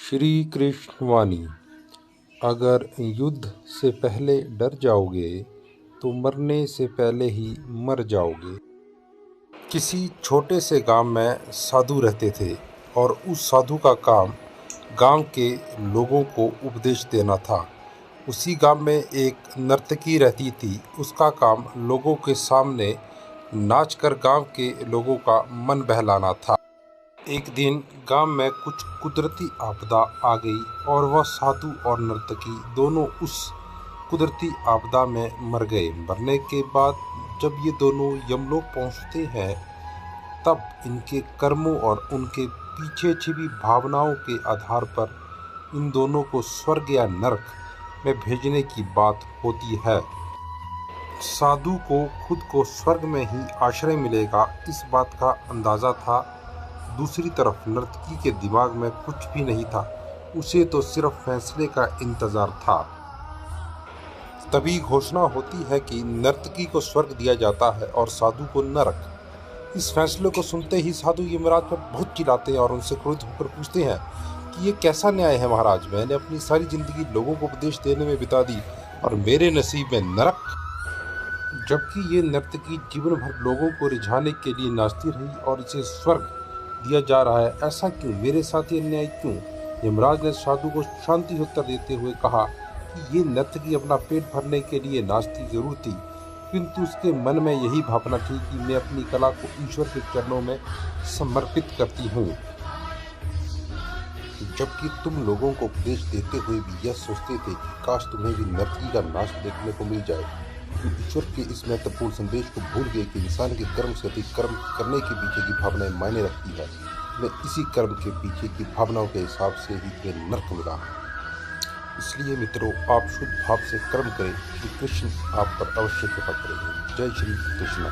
श्री कृष्ण वाणी। अगर युद्ध से पहले डर जाओगे तो मरने से पहले ही मर जाओगे। किसी छोटे से गांव में साधु रहते थे और उस साधु का काम गांव के लोगों को उपदेश देना था। उसी गांव में एक नर्तकी रहती थी। उसका काम लोगों के सामने नाचकर गांव के लोगों का मन बहलाना था। एक दिन गांव में कुछ कुदरती आपदा आ गई और वह साधु और नर्तकी दोनों उस कुदरती आपदा में मर गए। मरने के बाद जब ये दोनों यमलोक पहुंचते हैं तब इनके कर्मों और उनके पीछे छिपी भावनाओं के आधार पर इन दोनों को स्वर्ग या नरक में भेजने की बात होती है। साधु को खुद को स्वर्ग में ही आश्रय मिलेगा, इस बात का अंदाजा था। दूसरी तरफ नर्तकी के दिमाग में कुछ भी नहीं था, उसे तो सिर्फ फैसले का इंतजार था। तभी घोषणा होती है कि नर्तकी को स्वर्ग दिया जाता है और साधु को नरक। इस फैसले को सुनते ही साधु यमराज पर बहुत चिल्लाते हैं और उनसे क्रोधित होकर पूछते हैं कि ये कैसा न्याय है महाराज, मैंने अपनी सारी जिंदगी लोगों को उपदेश देने में बिता दी और मेरे नसीब में नरक। जबकि ये नर्तकी जीवन भर लोगों को रिझाने के लिए नाचती रही और इसे स्वर्ग दिया जा रहा है, ऐसा क्यों, मेरे साथ ये अन्याय क्यों? यमराज ने साधु को शांति से उत्तर देते हुए कहा कि ये नर्तकी अपना पेट भरने के लिए नाचती जरूर थी, किंतु उसके मन में यही भावना थी कि मैं अपनी कला को ईश्वर के चरणों में समर्पित करती हूँ। जबकि तुम लोगों को उपदेश देते हुए भी यह सोचते थे कि काश तुम्हें भी नर्तकी का नाच देखने को मिल जाए। तो ईश्वर के इस महत्वपूर्ण संदेश को भूल गए कि इंसान के कर्म से अधिक कर्म करने के पीछे की भावनाएं मायने रखती है। मैं इसी कर्म के पीछे की भावनाओं के हिसाब से ही तुम्हें नर्क मिला। इसलिए मित्रों, आप शुद्ध भाव से कर्म करें, श्री कृष्ण आप पर अवश्य कृपा करेंगे। जय श्री कृष्ण।